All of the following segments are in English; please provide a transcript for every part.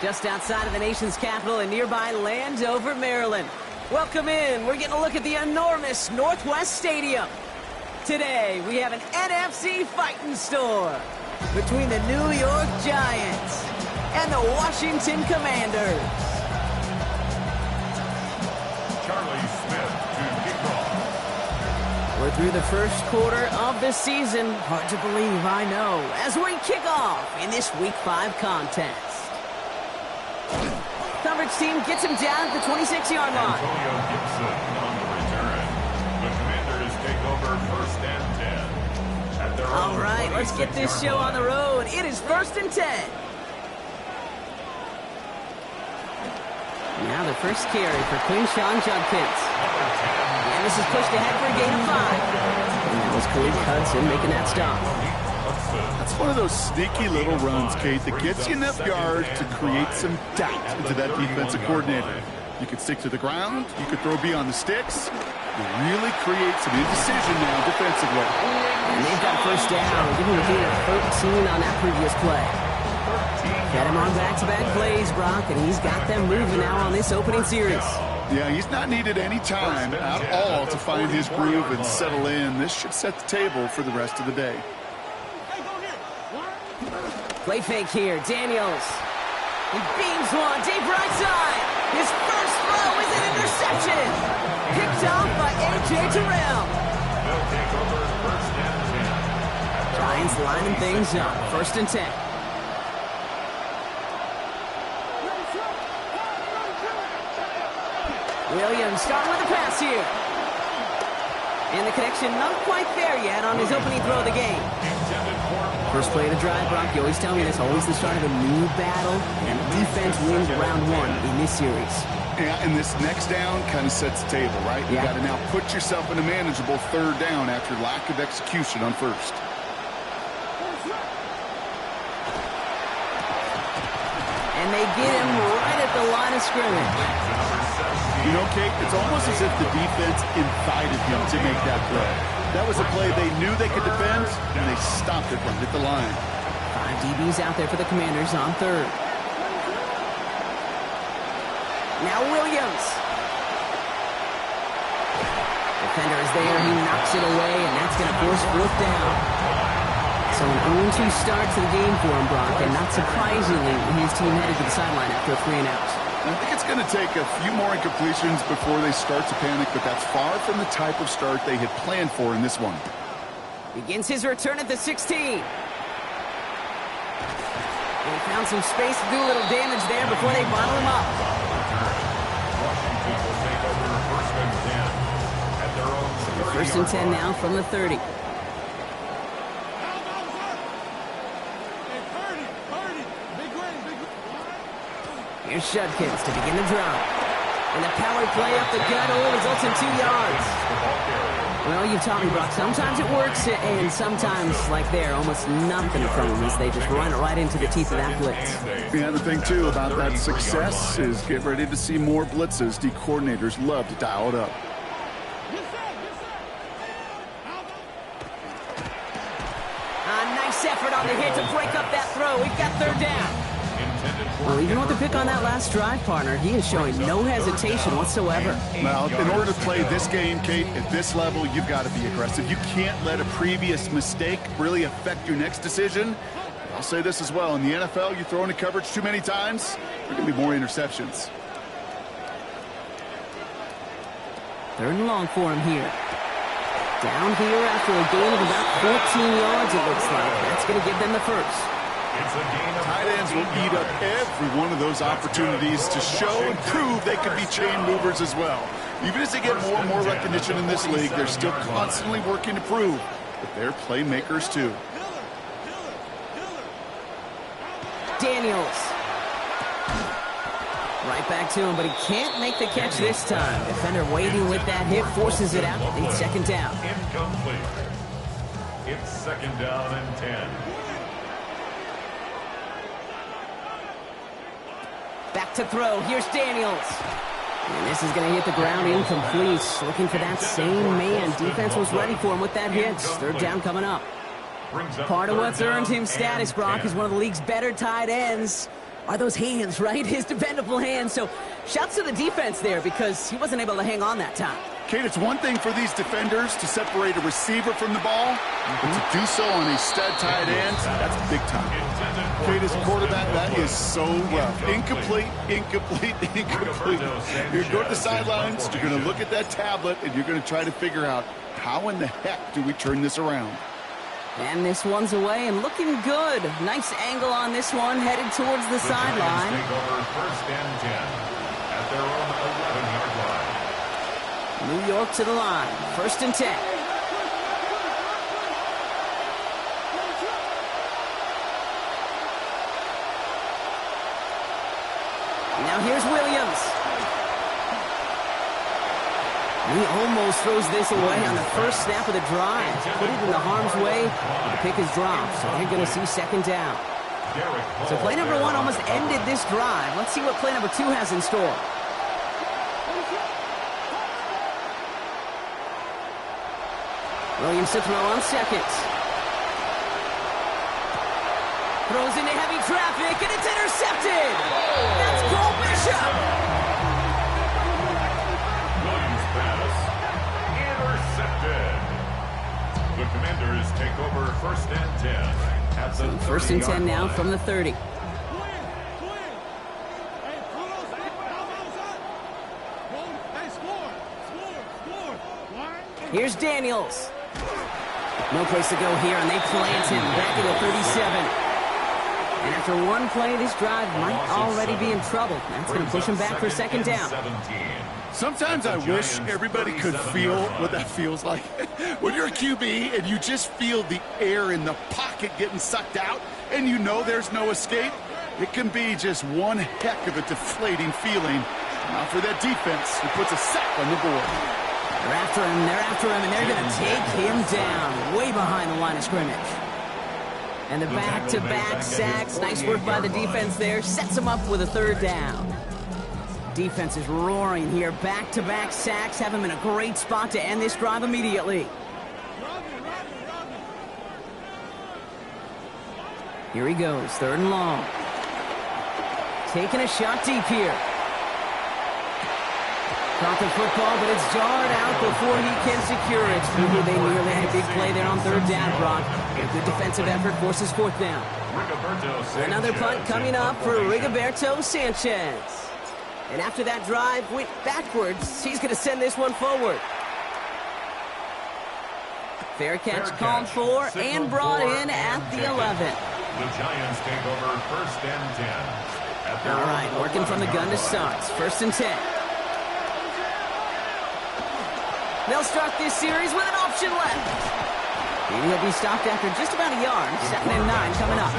just outside of the nation's capital in nearby Landover, Maryland. Welcome in. We're getting a look at the enormous Northwest Stadium. Today, we have an NFC fighting store between the New York Giants and the Washington Commanders. Charlie Smith to kick off. We're through the first quarter of the season. Hard to believe, I know, as we kick off in this Week 5 contest. Coverage team gets him down at the 26-yard line. Antonio Gibson on the return. The Commanders take over first and 10. At their All own right, let's get this 26-yard show line. on the road. It is first and 10. Now the first carry for Quinshon Judkins. And this is pushed ahead for a gain of 5. And that was Khalid Hudson making that stop. That's one of those sneaky little runs, Kate, that gets you enough yards to create some doubt into that defensive coordinator. You could stick to the ground, you could throw beyond the sticks. You really create some indecision now defensively. And they've got first down, giving the gain of 13 on that previous play. Got him on back-to-back plays, Brock, and he's got them moving now on this opening series. Yeah, he's not needed any time at all to find his groove and settle in. This should set the table for the rest of the day. Play fake here, Daniels. He beams one, deep right side. His first throw is an interception. Picked off by A.J. Terrell. They'll take over first and 10. Giants lining things up, first and 10. Williams starting with a pass here. And the connection not quite there yet on his opening throw of the game. First play of the drive, Brock, you always tell me that's always the start of a new battle, and the defense wins round 1 in this series. Yeah, and this next down kind of sets the table, right? You got to now put yourself in a manageable third down after lack of execution on first. And they get him right at the line of scrimmage. You know, Kate, it's almost as if the defense invited him to make that play. That was a play they knew they could defend, and they stopped it right at the line. 5 DBs out there for the Commanders on third. Now Williams. Defender is there. He knocks it away, and that's going to force 4th down. So an 0-2 start to the game for him, Brock, and not surprisingly, his team headed to the sideline after a 3-and-out. I think it's going to take a few more incompletions before they start to panic, but that's far from the type of start they had planned for in this one. Begins his return at the 16. And he found some space to do a little damage there before they bottle him up. Washington will take over first and 10. At their own 30-yard First and 10 line. now from the 30. Here's Judkins to begin the drive. And the power play up the gut results in 2 yards. Well, you taught me, Brock, sometimes it works, and sometimes, like there, almost nothing from them as they just run it right into the teeth of that blitz. Yeah, the thing, too, about that success is get ready to see more blitzes. The coordinators love to dial it up. A nice effort on the hit to break up that throw. We've got 3rd down. Well, even with the pick on that last drive, partner, he is showing no hesitation whatsoever. Well, in order to play this game, Kate, at this level, you've got to be aggressive. You can't let a previous mistake really affect your next decision. I'll say this as well. In the NFL, you throw into coverage too many times, there are going to be more interceptions. 3rd and long for him here. Down here after a gain of about 14 yards, it looks like. That's going to give them the first. Tight ends will eat up every one of those opportunities to show and prove they could be chain movers as well. Even as they get more and more recognition in this league, they're still constantly working to prove that they're playmakers too. Daniels. Right back to him, but he can't make the catch this time. Defender waiting with that hit, forces it out. It's 2nd down. Incomplete. It's 2nd down and 10. Back to throw. Here's Daniels. And this is going to hit the ground incomplete. Looking for that same man. Defense was ready for him with that hit. 3rd down coming up. Part of what's earned him status, Brock, is one of the league's better tight ends. are those hands, right? His dependable hands. So shouts to the defense there because he wasn't able to hang on that time. Kate, it's one thing for these defenders to separate a receiver from the ball, but to do so on a stud tight end, that's big time. Kate, as a quarterback, that is so rough. Incomplete, incomplete, incomplete. You're going to the sidelines, you're going to look at that tablet, and you're going to try to figure out how in the heck do we turn this around. And this one's away and looking good. Nice angle on this one, headed towards the sideline. Take over first and 10 at their own 11-yard line. New York to the line. First and 10. Now here's Williams. He almost throws this away on the first snap of the drive. Put it in the harm's way. The pick is dropped, so they're going to see second down. So play number 1 almost ended this drive. Let's see what play number 2 has in store. Williams to throw on second. Throws into heavy traffic, and it's intercepted. That's Cole Bishop. Williams pass intercepted. The Commanders take over first and 10 at the 30-yard First and 10 now line. from the 30. Here's Daniels. No place to go here, and they plant him back at the 37. And after one play, this drive might already be in trouble. That's going to push him back for second down. Sometimes I wish everybody could feel what that feels like. When you're a QB and you just feel the air in the pocket getting sucked out and you know there's no escape, it can be just one heck of a deflating feeling. Now for that defense, who puts a sack on the board. They're after him, and they're going to take him down way behind the line of scrimmage. And the back-to-back sacks. Nice work by the defense there. Sets him up with a third down. Defense is roaring here. Back-to-back sacks have him in a great spot to end this drive immediately. Here he goes, third and long. Taking a shot deep here. Caught the football, but it's jarred out before he can secure it. They nearly had a big play there on third down, Brock. A good defensive effort forces fourth down. Another punt coming up for Rigoberto Sanchez. And after that drive went backwards, he's going to send this one forward. Fair catch called for and brought in at the 11. The Giants take over first and 10. All right, working from the gun to start. First and 10. They'll start this series with an option left. Maybe he'll be stopped after just about a yard. Second and 9 coming up.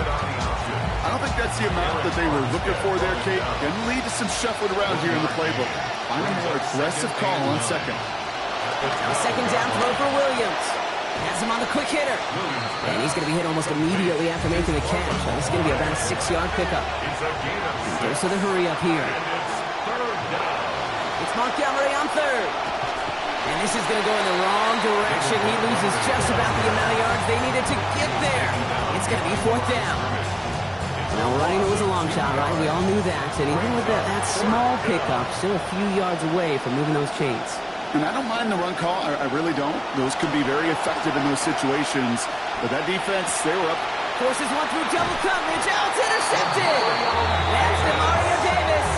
I don't think that's the amount that they were looking for there, Kate. Can lead to some shuffling around here in the playbook. Find a more aggressive call on second. A second down throw for Williams. Has him on the quick hitter. And he's going to be hit almost immediately after making the catch. So this is going to be about a 6-yard pickup. Goes to the hurry up here. It's Montgomery on third. And this is going to go in the wrong direction. He loses just about the amount of yards they needed to get there. It's going to be fourth down. Now, running was a long shot, right? We all knew that. And even with that small pickup, still a few yards away from moving those chains. And I don't mind the run call. I really don't. Those can be very effective in those situations. But that defense, they were up. Forces one through double coverage. Out, it's intercepted. That's Demario Davis.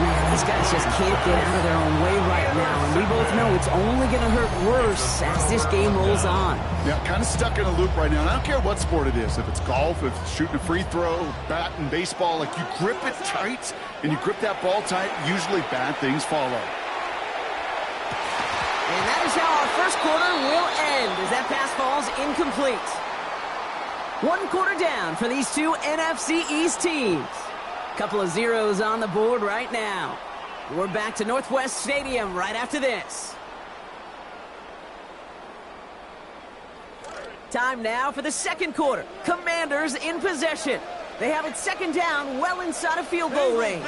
Man, these guys just can't get out of their own way right now. And we both know it's only going to hurt worse as this game rolls on. Yeah, kind of stuck in a loop right now. And I don't care what sport it is. If it's golf, if it's shooting a free throw, bat and baseball, like you grip it tight and you grip that ball tight, usually bad things follow. And that is how our first quarter will end as that pass falls incomplete. 1 quarter down for these two NFC East teams. Couple of zeros on the board right now. We're back to Northwest Stadium right after this. Time now for the second quarter. Commanders in possession. They have it second down, well inside of field goal range.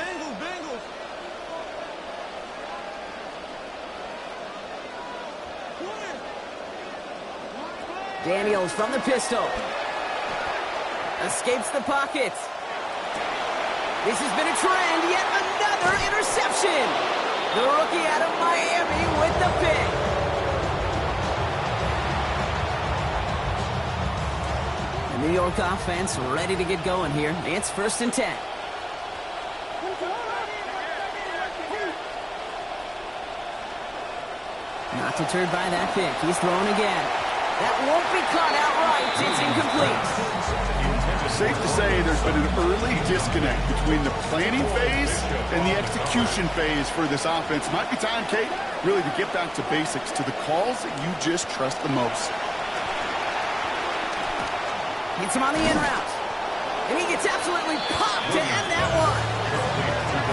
Daniels from the pistol. Escapes the pocket. This has been a trend, yet another interception. The rookie out of Miami with the pick. The New York offense ready to get going here. It's 1st and 10. Not deterred by that pick. He's throwing again. That won't be caught outright. It's incomplete. Safe to say there's been an early disconnect between the planning phase and the execution phase for this offense. Might be time, Kate, really to get back to basics, to the calls that you just trust the most. Hits him on the in route. And he gets absolutely popped to end that one.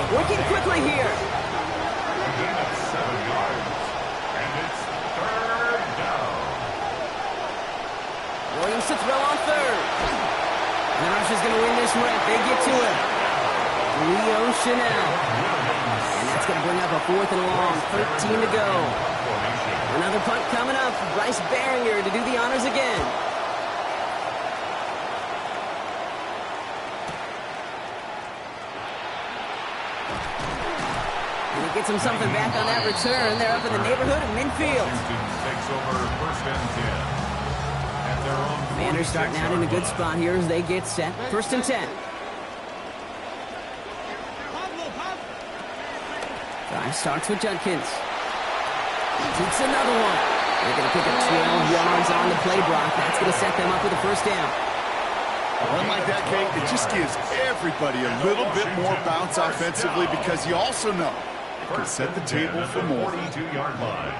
Working quickly here. Gain of 7 yards. And it's 3rd down. Williams to throw on 3rd. And the Russians going to win this rep. They get to him. Leo Chanel. And that's going to bring up a 4th and long. 13 to go. Another punt coming up for Bryce Baringer to do the honors again. Gets him something back on that return. They're up in the neighborhood of midfield. Takes over 1st and 10. At their own Commanders starting out in a good spot here as they get set. 1st and 10. Drive starts with Judkins. Takes another one. They're going to pick up 12 yards on the play block. That's going to set them up with a 1st down. A run like that, Kate, it just gives everybody a little bit more bounce offensively because you also know it can set the table for more. 42-yard line.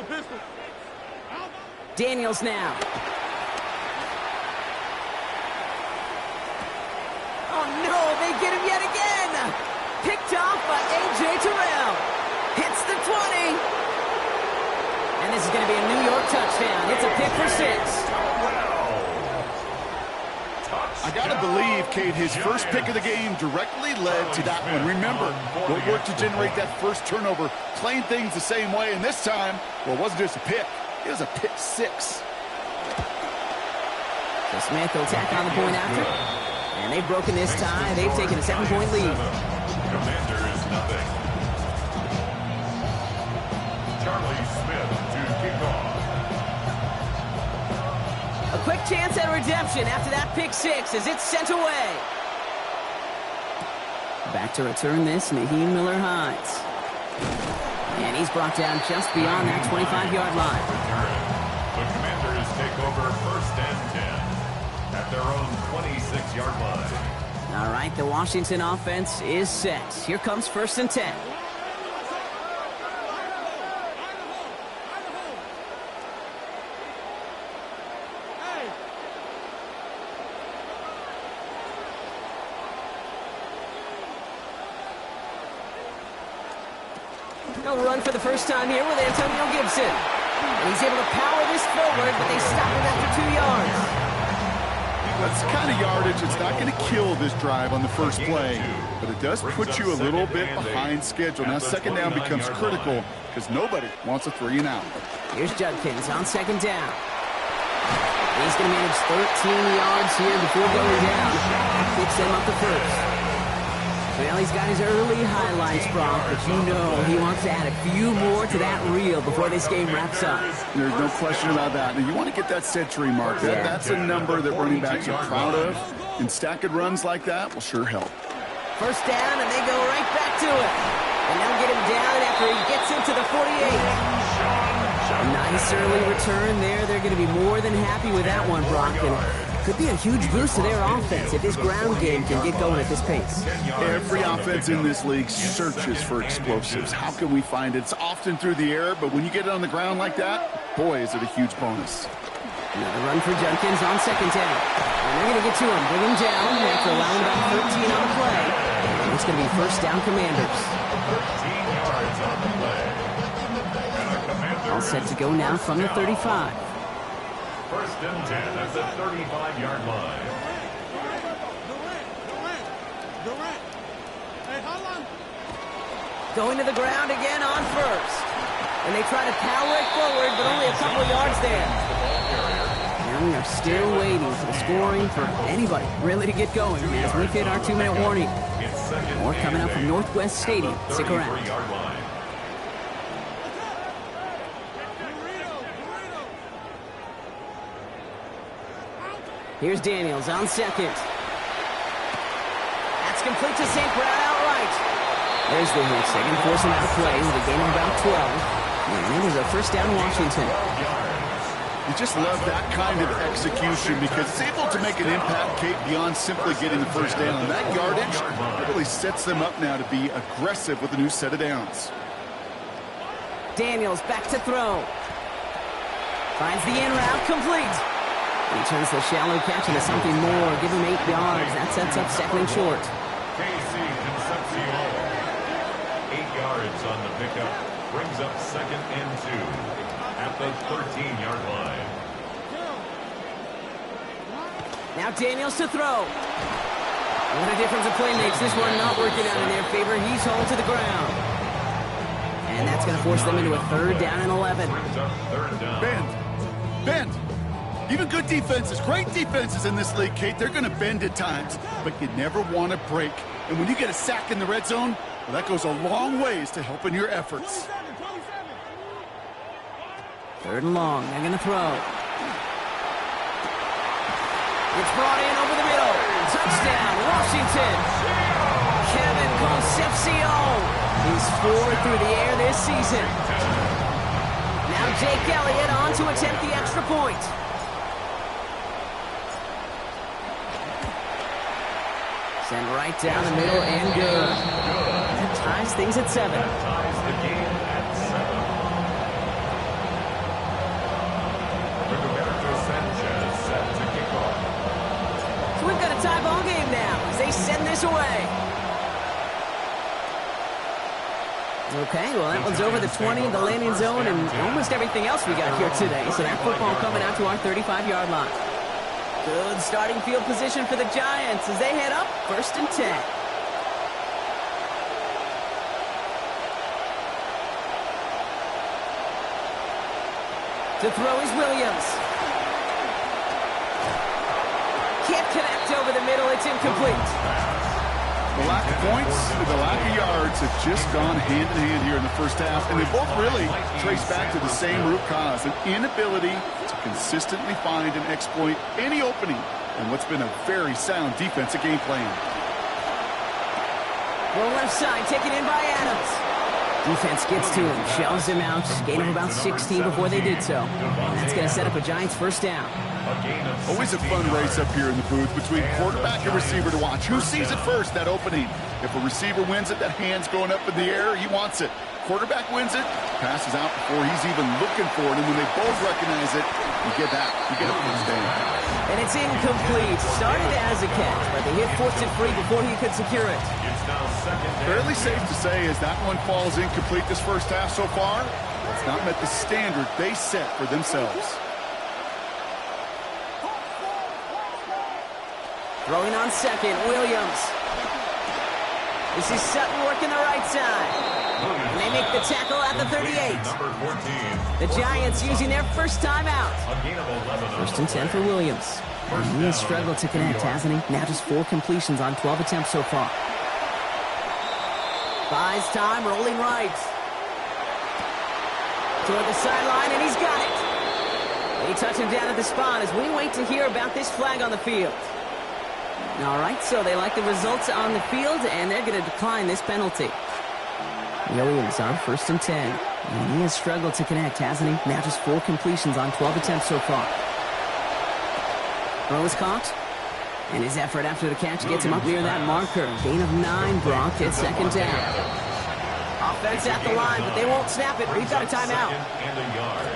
Pistol. Daniels now. Oh, no, they get him yet again. Picked off by A.J. Terrell. Hits the 20. And this is going to be a New York touchdown. It's a pick for 6. I got to believe, Kate, his first pick of the game directly led to that one. Remember, what worked to generate that first turnover, playing things the same way, and this time, well, it wasn't just a pick, it was a pick 6. So Smith will tack on the point after, and they've broken this tie. They've taken a 7-point lead. Commanders nothing. Charlie Smith to kick off. A quick chance at redemption after that pick 6 as it's sent away. Back to return this, Naheem Miller-Hines. And he's brought down just beyond that 25-yard line. The Commanders take over 1st and 10 at their own 26-yard line. All right, the Washington offense is set. Here comes 1st and 10. He'll run for the first time here with Antonio Gibson. And he's able to power this forward, but they stop him after 2 yards. That's the kind of yardage that's not going to kill this drive on the first play, but it does put you a little bit behind schedule. Now 2nd down becomes critical because nobody wants a 3 and out. Here's Judkins on 2nd down. He's going to manage 13 yards here before going down. Picks them up the 1st. Well, he's got his early highlights, Brock, but you know he wants to add a few more to that reel before this game wraps up. There's no question about that. Now, you want to get that century mark. That's a number that running backs are proud of, and stacking runs like that will sure help. 1st down, and they go right back to it. And they'll get him down after he gets into the 48. A nice early return there. They're going to be more than happy with that one, Brock. And could be a huge boost to their offense if this ground game can get going at this pace. Every offense in this league searches for explosives. How can we find it? It's often through the air, but when you get it on the ground like that, boy, is it a huge bonus. Another run for Judkins on 2nd down. And they're going to get to him, bring him down after allowing about 13 on the play. And it's going to be 1st down Commanders. 13 yards on the play. All set to go now from the 35. 1st and 10 at the 35-yard line. Durant. Hey, hold on. Going to the ground again on 1st. And they try to power it forward, but only a couple of yards there. And are still waiting for the scoring for anybody really to get going as we hit our 2-minute warning. More coming up from Northwest Stadium. Stick around. Here's Daniels on second. That's complete to St. Brown outright. There's the hit. They're going to force him out of play with a gain of about 12. And it is a first down Washington. You just love that kind of execution because it's able to make an impact, Kate, beyond simply getting the first down. That yardage really sets them up now to be aggressive with a new set of downs. Daniels back to throw. Finds the in route complete. He turns the shallow catch into something more. Give him 8 yards. That sets up second and short. KC Concepcion. 8 yards on the pickup. Brings up second and 2 at the 13-yard line. Now Daniels to throw. What a difference a play makes. This one not working out in their favor. He's hauled to the ground. And that's going to force them into a third down and 11. Bend. Even good defenses, great defenses in this league, Kate, they're going to bend at times, but you never want to break. And when you get a sack in the red zone, well, that goes a long ways to helping your efforts. Third and long. They're going to throw. It's brought in over the middle. Touchdown, Washington. Kevin Concepcion is 4 through the air this season. Now Jake Elliott on to attempt the extra point. Send right down the middle and good. That ties things at 7. Ties the game at 7. Roberto Sanchez set to kick off. So we've got a tie ball game now as they send this away. Okay, well that one's over the 20, the landing zone, and almost everything else we got here today. So that football coming out to our 35-yard line. Good starting field position for the Giants as they head up 1st and 10. To throw is Williams. Can't connect over the middle. It's incomplete. The lack of points, the lack of yards have just gone hand in hand here in the first half, and they both really trace back to the same root cause, an inability to consistently find and exploit any opening in what's been a very sound defensive game plan. Well, left side taken in by Adams. Defense gets to him, shells him out, gain of about 16 before they did so. And that's going to set up a Giants first down. Always a fun race up here in the booth between quarterback and receiver to watch. Who sees it first, that opening? If a receiver wins it, that hand's going up in the air, he wants it. Quarterback wins it, passes out before he's even looking for it, and when they both recognize it, you get that. You get a first down. And it's incomplete. Started as a catch, but the hit forced it free before he could secure it. It's now second down. Fairly safe to say as that one falls incomplete this first half so far, it's not met the standard they set for themselves. Throwing on second, Williams. This is Sutton working the right side. And they make the tackle at the 38. Number 14. The Giants using their first timeout. A gain of 11. 1st and 10 for Williams. He has struggled to connect, hasn't he? Now just 4 completions on 12 attempts so far. Buys time, rolling right. Toward the sideline, and he's got it. They touch him down at the spot as we wait to hear about this flag on the field. All right, so they like the results on the field, and they're going to decline this penalty. Williams on 1st and 10. And he has struggled to connect, hasn't he? Now just 4 completions on 12 attempts so far. Throw is caught. And his effort after the catch gets him up near that marker. Gain of 9, Brock at 2nd down. Offense at the line, but they won't snap it. We've got a timeout.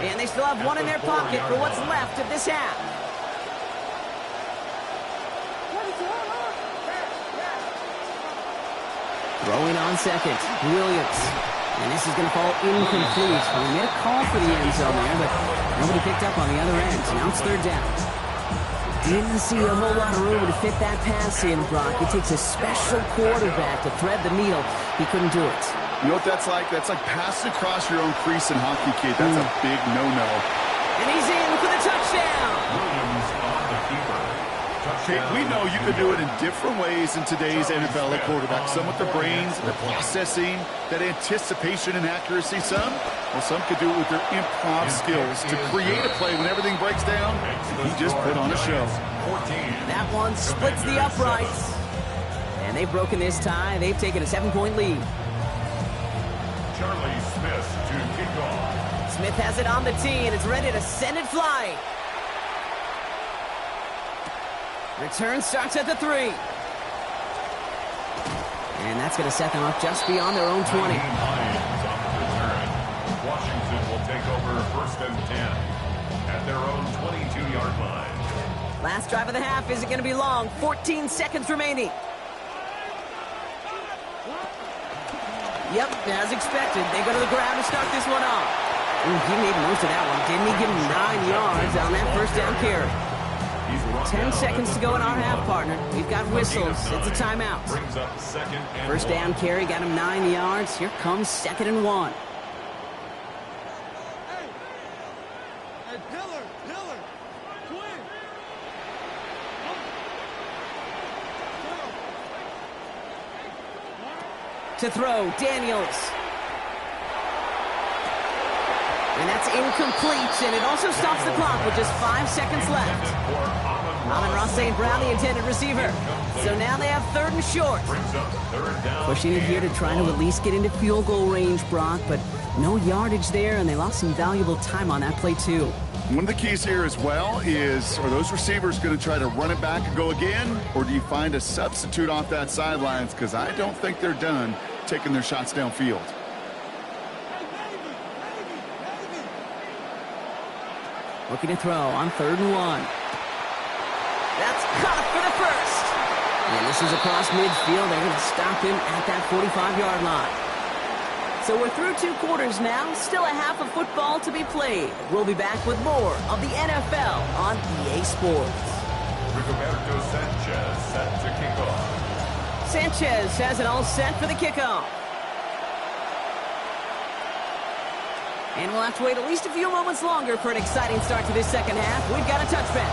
And they still have 1 in their pocket for what's left of this half. Throwing on second, Williams. And this is going to fall incomplete. We made a call for the end zone there, but nobody picked up on the other end. Now it's 3rd down. Didn't see a whole lot of room to fit that pass in, Brock. It takes a special quarterback to thread the needle. He couldn't do it. You know what that's like? That's like passing across your own crease in hockey, kid. That's a big no-no. And he's in for the touchdown. Williams Kate, we know you can do it in different ways in today's NFL at quarterback. Some with their brains, their processing, that anticipation and accuracy. Some could do it with their improv skills to create a play when everything breaks down. He just put on a show. That one splits the uprights. And they've broken this tie. They've taken a 7-point lead. Charlie Smith to kick off. Smith has it on the tee, and it's ready to send it flying. Return starts at the 3. And that's going to set them up just beyond their own 20. Lions on the return. Washington will take over 1st and 10 at their own 22-yard line. Last drive of the half isn't going to be long. 14 seconds remaining. Yep, as expected. They go to the ground to start this one off. Ooh, he made most of that one, didn't he? Give him 9 yards on that first down carry. 10 seconds to go in our half, partner. We've got whistles. It's a timeout. Brings up 2nd and First down carry got him 9 yards. Here comes 2nd and 1. Hey, Pillar, twin. To throw, Daniels. And that's incomplete, and it also stops the clock with just 5 seconds left. Amon-Ra St. Brown, the intended receiver. So now they have 3rd and short. Pushing it here to try to at least get into field goal range, Brock, but no yardage there, and they lost some valuable time on that play, too. One of the keys here as well is, are those receivers going to try to run it back and go again, or do you find a substitute off that sidelines? Because I don't think they're done taking their shots downfield. Looking to throw on 3rd and 1. That's caught for the first. And this is across midfield. They're going to stop him at that 45-yard line. So we're through 2 quarters now. Still a half of football to be played. We'll be back with more of the NFL on EA Sports. Rigoberto Sanchez set to kick off. Sanchez has it all set for the kickoff. And we'll have to wait at least a few moments longer for an exciting start to this second half. We've got a touchback.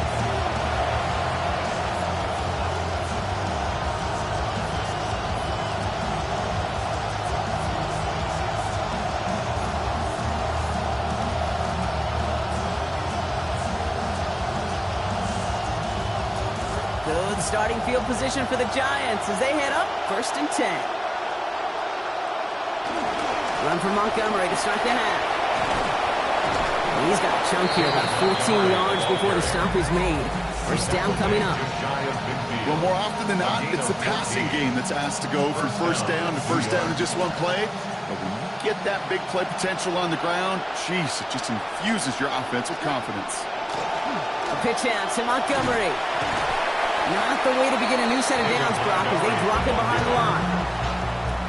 Good starting field position for the Giants as they head up 1st and 10. Run for Montgomery to start the half. He's got a chunk here, about 14 yards before the stop is made. First down coming up. Well, more often than not, it's the passing game that's asked to go from first down in just one play. But when you get that big play potential on the ground, geez, it just infuses your offense with confidence. A pitch out to Montgomery. Not the way to begin a new set of downs, Brock, as they drop it behind the line.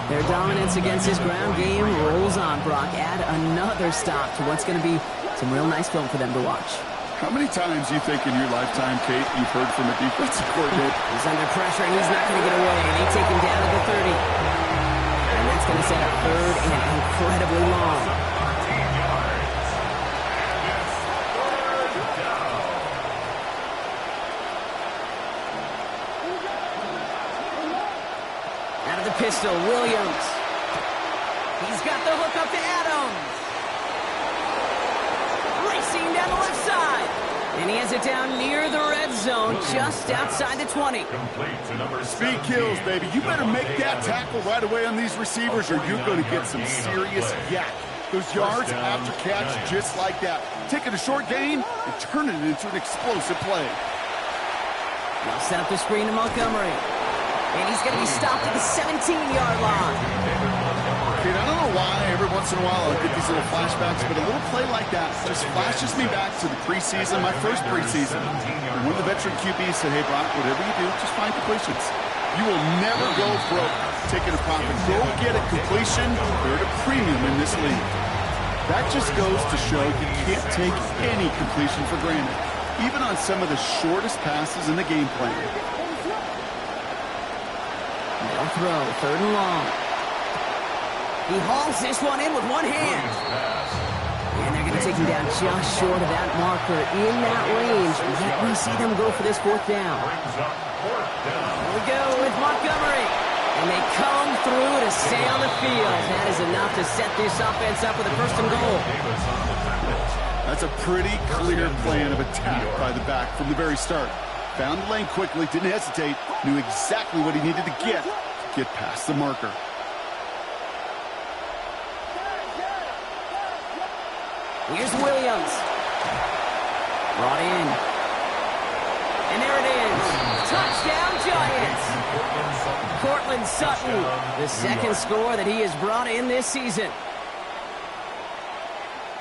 Their dominance against this ground game rolls on, Brock. Add another stop to what's going to be some real nice film for them to watch. How many times do you think in your lifetime, Kate, you've heard from a defensive coordinator? He's under pressure, and he's not going to get away. They take him down to the 30. And that's going to set up 3rd and incredibly long. Out of the pistol, Williams. He's got the hook up to Adams. Racing down the left side. And he has it down near the red zone, just outside the 20. Speed kills, baby. You better make that tackle right away on these receivers, or you're going to get some serious yak. Those yards after catch, just like that. Taking a short gain and turning it into an explosive play. Now set up the screen to Montgomery. And he's going to be stopped at the 17-yard line. Kate, I don't know why every once in a while I'll get these little flashbacks, but a little play like that just flashes me back to the preseason, my first preseason. And one of the veteran QBs said, hey, Brock, whatever you do, just find completions. You will never go broke taking a profit. Go get a completion. They're at a premium in this league. That just goes to show you can't take any completion for granted, even on some of the shortest passes in the game plan. They'll throw, 3rd and long. He hauls this one in with one hand. And they're going taken down just short of that marker in that range. Yet we see them go for this fourth down. Brings up fourth down. Here we go with Montgomery. And they come through to stay on the field. That is enough to set this offense up with a first and goal. Davis on the tackle. That's a pretty clear plan of attack by the back from the very start. Found the lane quickly, didn't hesitate, knew exactly what he needed to get past the marker. Here's Williams. Brought in. And there it is. Touchdown, Giants. Cortland Sutton, the second score that he has brought in this season.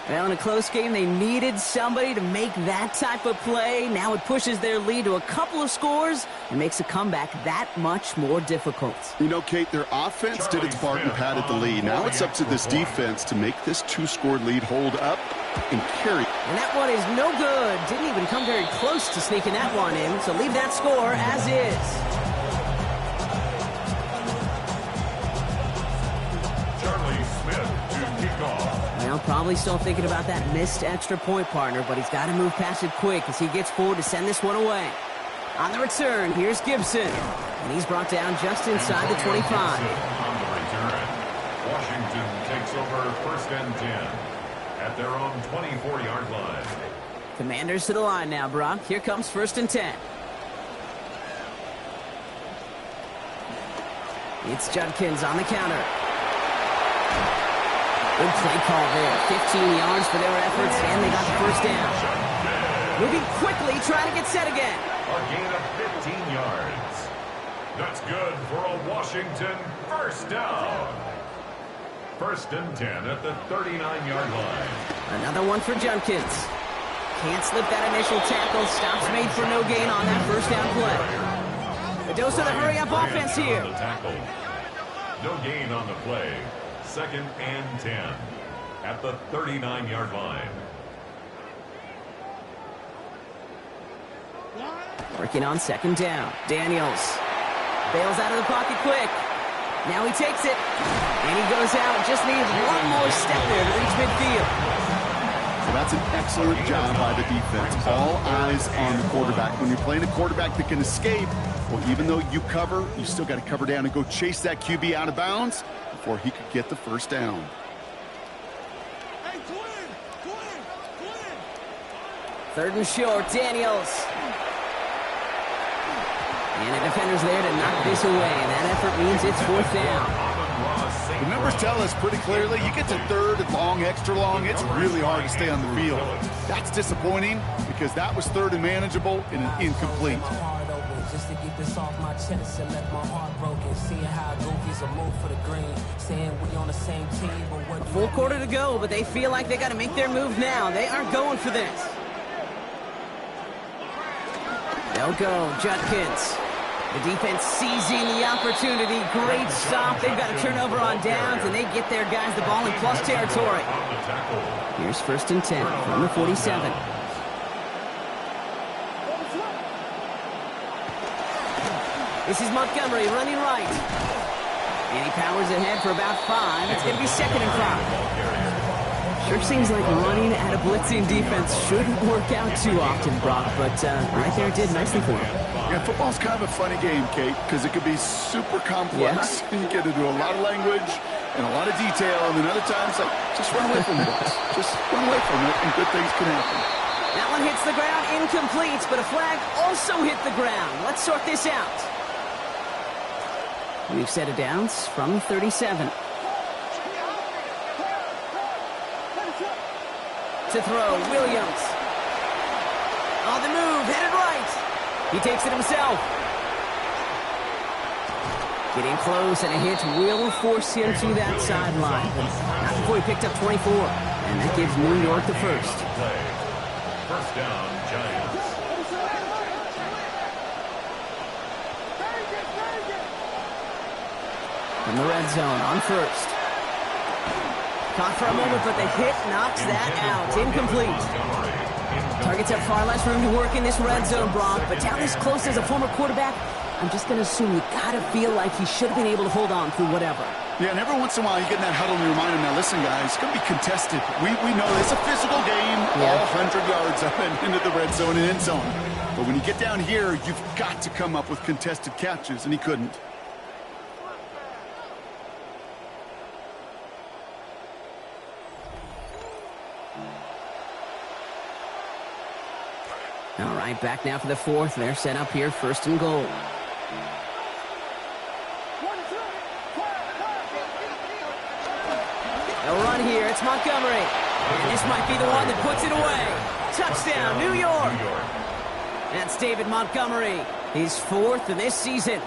Well, in a close game, they needed somebody to make that type of play. Now it pushes their lead to a couple of scores and makes a comeback that much more difficult. You know, Kate, their offense did its part and padded the lead. Now it's up to this defense to make this two-score lead hold up and carry. And that one is no good. Didn't even come very close to sneaking that one in, so leave that score as is. Well, probably still thinking about that missed extra point, partner, but he's got to move past it quick as he gets forward to send this one away. On the return, here's Gibson, and he's brought down just inside the 25. On the return, Washington takes over first and 10 at their own 24-yard line. Commanders to the line now, Brock. Here comes first and 10. It's Judkins on the counter. Good play call there. 15 yards for their efforts, and they got the first down. Moving quickly, trying to get set again. A gain of 15 yards. That's good for a Washington first down. First and 10 at the 39-yard line. Another one for Judkins. Can't slip that initial tackle. Stops made for no gain on that first down play. The dose of the hurry-up offense here. No gain on the play. Second and 10 at the 39-yard line. Working on second down. Daniels bails out of the pocket quick. Now he takes it, and he goes out. Just needs one more step there to reach midfield. So that's an excellent job by the defense. All eyes on the quarterback. When you're playing a quarterback that can escape, well, even though you cover, you still got to cover down and go chase that QB out of bounds before he could get the first down. Hey, Quinn! Third and short, Daniels. And the defender's there to knock this away, and that effort means it's fourth down. The numbers tell us pretty clearly, you get to third and long, extra long, it's really hard to stay on the field. That's disappointing because that was third and manageable and an incomplete. Just to get this off my chest and let my heart broken. Seeing how goofies are moved for the green. Saying we on the same team, but what... A full quarter to go, but they feel like they got to make their move now. They aren't going for this. They'll go, Judkins. The defense seizing the opportunity. Great stop. They've got a turnover on downs, and they get their guys the ball in plus territory. Here's first and 10 from the 47. This is Montgomery running right. And he powers ahead for about 5. It's going to be second and 5. Sure seems like running at a blitzing defense shouldn't work out too often, Brock, but right there it did nicely for him. Yeah, football's kind of a funny game, Kate, because it could be super complex. Yeah. And you get into a lot of language and a lot of detail, and then other times, like, just run away from it. Just run away from it, and good things can happen. That one hits the ground, incomplete, but a flag also hit the ground. Let's sort this out. We've set a downs from 37. To throw, Williams. On the move, headed right. He takes it himself. Getting close, and a hit will force him to that sideline. Not before he picked up 24. And that gives New York the first. First down, Giants. From the red zone on first. Caught for a moment, but the hit knocks that out. Incomplete. Targets have far less room to work in this red zone, Brock, but down this close as a former quarterback, I'm just going to assume you got to feel like he should have been able to hold on through whatever. Yeah, and every once in a while you get in that huddle and you remind him, now listen, guys, it's going to be contested. We know it's a physical game, all 100 yards up and into the red zone and end zone. But when you get down here, you've got to come up with contested catches, and he couldn't. All right, back now for the fourth. They're set up here, first and goal. They'll run here. It's Montgomery. And this might be the one that puts it away. Touchdown, New York. That's David Montgomery. His fourth of this season.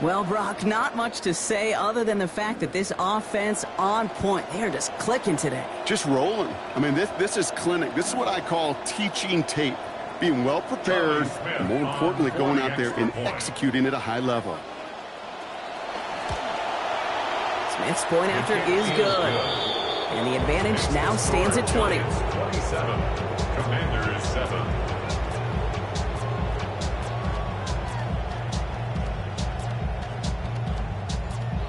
Well, Brock, not much to say other than the fact that this offense on point. They're just clicking today. Just rolling. I mean, this is clinic. This is what I call teaching tape. Being well prepared, and more importantly, going out there and executing at a high level. Smith's point after is good. And the advantage now stands at 20. 27. Commanders 7.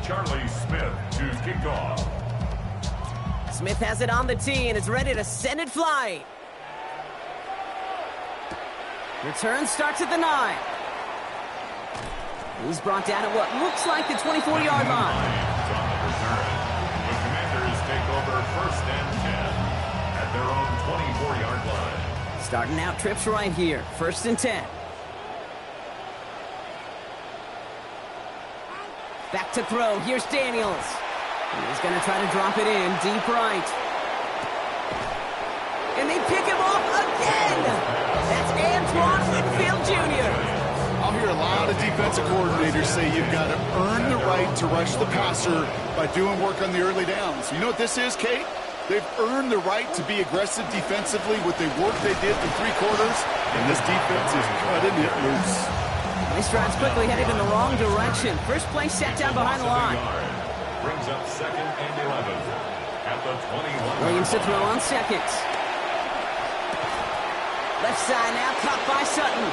Charlie Smith to kick off. Smith has it on the tee and is ready to send it flying. Return starts at the 9. He's brought down at what looks like the 24-yard line. On the return. The Commanders take over first and 10 at their own 24-yard line. Starting out trips right here. First and 10. Back to throw. Here's Daniels. He's going to try to drop it in deep right. And they pick him off again. That's Antoine Winfield Jr. I'll hear a lot of defensive coordinators say you've got to earn the right to rush the passer by doing work on the early downs. You know what this is, Kate? They've earned the right to be aggressive defensively with the work they did for 3 quarters, and this defense is cutting it loose. Nice drives quickly headed in the wrong direction. First play set down behind the line. Brings up second and 11 at the 21. Williams to throw on second. Left side now, caught by Sutton.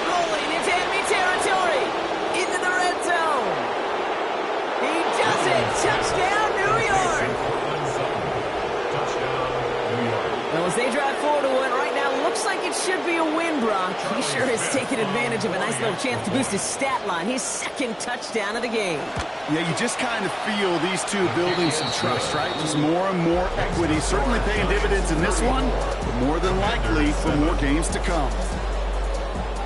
Rolling into enemy territory. Into the red zone. He does it. Touchdown, New York. Touchdown, New York. Well, as they drive forward to win right now, looks like it should be a win, Brock. He sure has taken advantage of a nice little chance to boost his stat line. His second touchdown of the game. Yeah, you just kind of feel these two building some trust, right? Just more and more equity. Certainly paying dividends in this one, but more than likely for more games to come.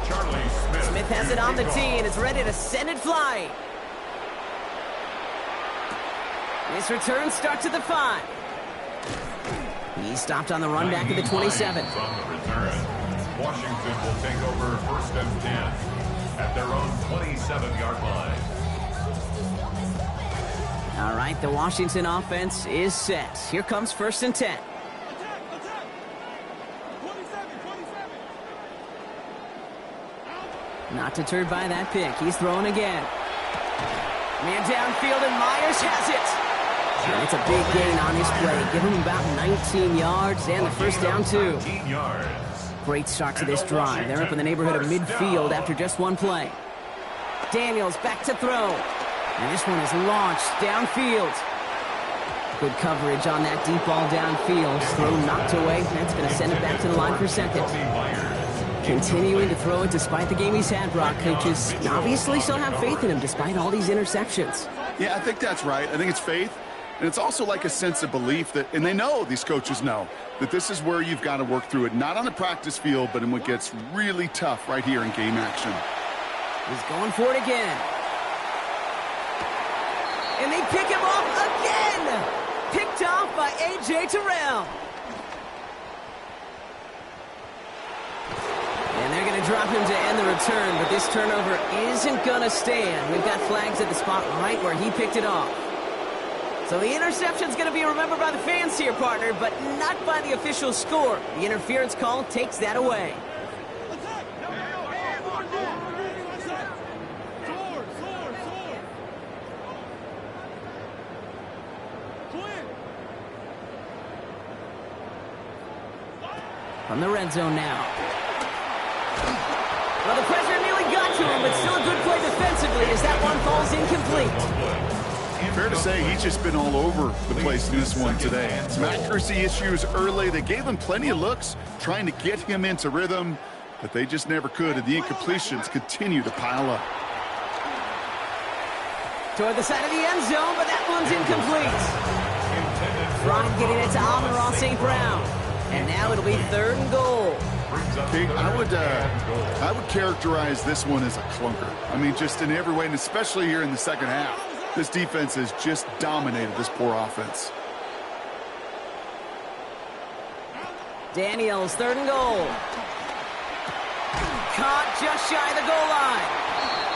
Charlie Smith. Smith has it on the tee and is ready to send it flying. This return starts at the 5. He stopped on the run back at the 27. On the return. Washington will take over first and 10 at their own 27-yard line. All right, the Washington offense is set. Here comes first and 10. Attack! 27. Not deterred by that pick. He's throwing again. Man downfield, and Myers has it. And it's a big gain on this play. Give him about 19 yards and the first down, too. 19 yards. Great start to this drive. They're up in the neighborhood of midfield after just one play. Daniels back to throw. And this one is launched downfield. Good coverage on that deep ball downfield. Throw knocked away. That's going to send it back to the line for second. Continuing to throw it despite the game he's had, Brock. Coaches obviously still have faith in him despite all these interceptions. Yeah, I think that's right. I think it's faith. And it's also like a sense of belief that, and they know, these coaches know, that this is where you've got to work through it. Not on the practice field, but in what gets really tough right here in game action. He's going for it again. And they pick him off again. Picked off by A.J. Terrell. And they're going to drop him to end the return, but this turnover isn't going to stand. We've got flags at the spot right where he picked it off. So the interception's going to be remembered by the fans here, partner, but not by the official score. The interference call takes that away. From the red zone now. Well, the pressure nearly got to him, but still a good play defensively as that one falls incomplete. Fair to say he's just been all over the place in this one today. Some accuracy issues early. They gave him plenty of looks trying to get him into rhythm, but they just never could, and the incompletions continue to pile up. Toward the side of the end zone, but that one's incomplete. Bryant getting it to Amon-Ra St. Brown. And now it'll be 3rd and goal. I would characterize this one as a clunker. I mean, just in every way, and especially here in the second half. This defense has just dominated this poor offense. Daniels, 3rd and goal. Caught just shy of the goal line.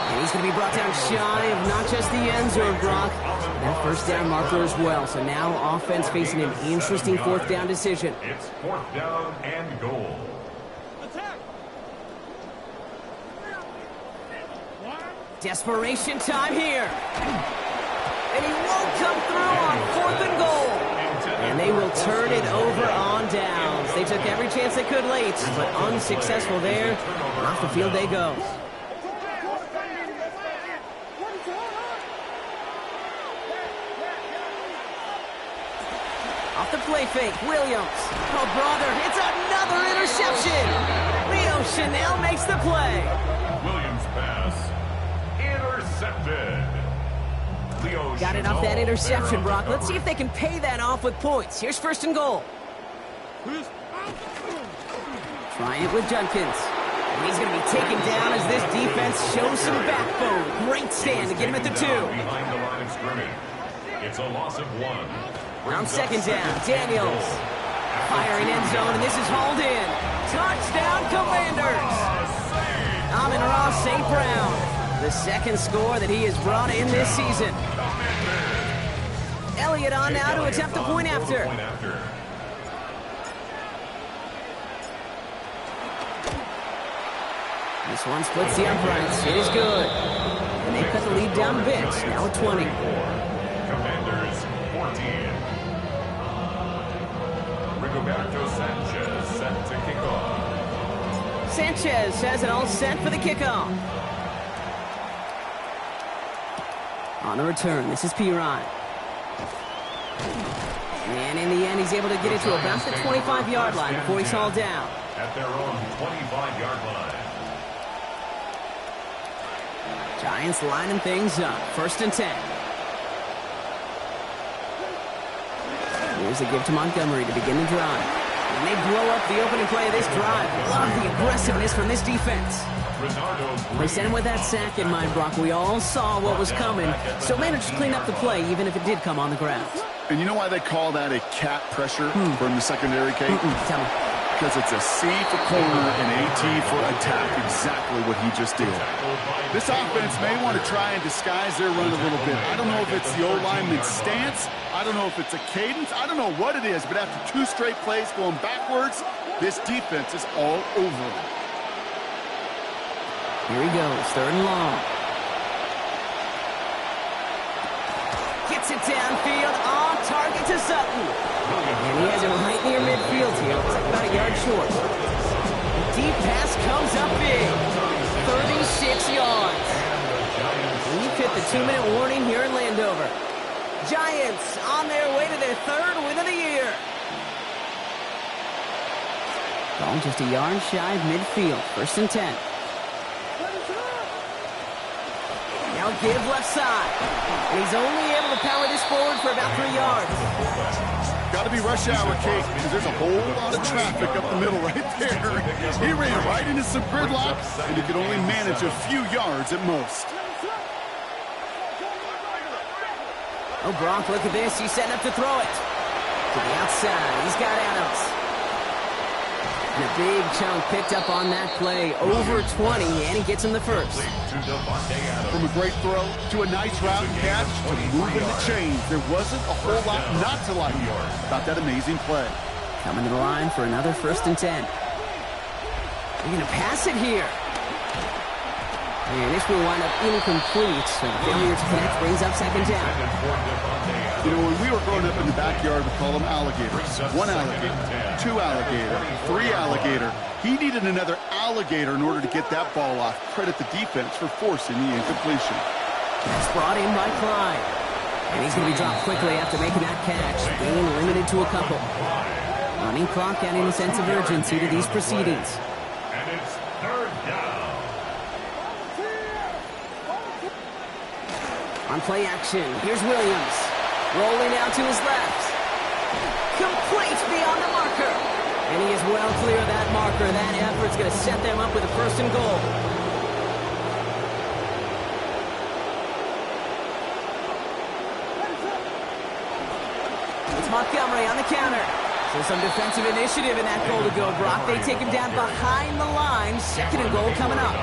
And he's going to be brought down shy of not just the end zone, Brock. That first down marker as well. So now offense facing an interesting 4th down decision. It's 4th down and goal. Desperation time here. And he won't come through on 4th and goal. And they will turn it over on downs. They took every chance they could late, but unsuccessful there. And off the field they go. Off the play fake, Williams. Oh, brother, it's another interception. Leo Chanel makes the play. Williams pass intercepted. Got it off that interception, Brock. Let's see if they can pay that off with points. Here's 1st and goal. Trying it with Junkins. And he's going to be taken down as this defense shows some backbone. Great stand to get him at the 2. Behind the line of scrimmage. It's a loss of 1. On 2nd down, Daniels. Firing end zone, and this is hauled in. Touchdown, Commanders. Amon-Ra St. Brown. The 2nd score that he has brought in this season. Elliott on now to attempt the point after. This one splits the uprights. It is good. And they cut the lead down a bit. Now at 20. Commanders 14. Rigoberto Sanchez set to kick off. Sanchez has it all set for the kickoff. On the return, this is Piron. And in the end, he's able to get it to about the 25-yard line before he's hauled down. At their own 25-yard line. Giants lining things up. 1st and 10. Here's a give to Montgomery to begin the drive. And they blow up the opening play of this drive. Love the aggressiveness from this defense. They sent him with that sack in mind, Brock. We all saw what was coming, so managed to clean up the play, even if it did come on the ground. And you know why they call that a cat pressure from the secondary, Kate? Tell me. Because it's a C for corner and a T for attack, exactly what he just did. This offense may want to try and disguise their run a little bit. I don't know if it's the O-lineman's stance. I don't know if it's a cadence. I don't know what it is, but after 2 straight plays going backwards, this defense is all over it. Here he goes, 3rd and long. Gets it downfield, on target to Sutton. And he has it right near midfield here. Looks like about a yard short. Deep pass comes up big. 36 yards. We've hit the 2-minute warning here in Landover. Giants on their way to their 3rd win of the year. Ball just a yard shy of midfield. 1st and 10. Now give left side. And he's only able to power this forward for about 3 yards. Got to be rush hour, Kate, because there's a whole lot of traffic up the middle right there. He ran right into some gridlock, and he could only manage a few yards at most. Oh, Brock, look at this. He's setting up to throw it. To the outside. He's got Adams. And a big chunk picked up on that play. Over 20, and he gets him the first. From a great throw to a nice route and catch to moving the chains. There wasn't a whole lot not to like about that amazing play. Coming to the line for another 1st and 10. They're going to pass it here. And this will wind up incomplete. So failure to connect brings up 2nd down. You know, when we were growing up in the backyard, we call them alligators. 1 alligator, 2 alligator, 3 alligator. He needed another alligator in order to get that ball off. Credit the defense for forcing the incompletion. It's brought in by Clyde. And he's going to be dropped quickly after making that catch. Being limited to a couple. Running clock adding a sense of urgency to these proceedings. And it's 3rd down. On play action, here's Williams. Rolling out to his left. Complete beyond the marker. And he is well clear of that marker. That effort's going to set them up with a 1st and goal. It's Montgomery on the counter. So some defensive initiative in that goal to go, Brock. They take him down behind the line. 2nd and goal coming up.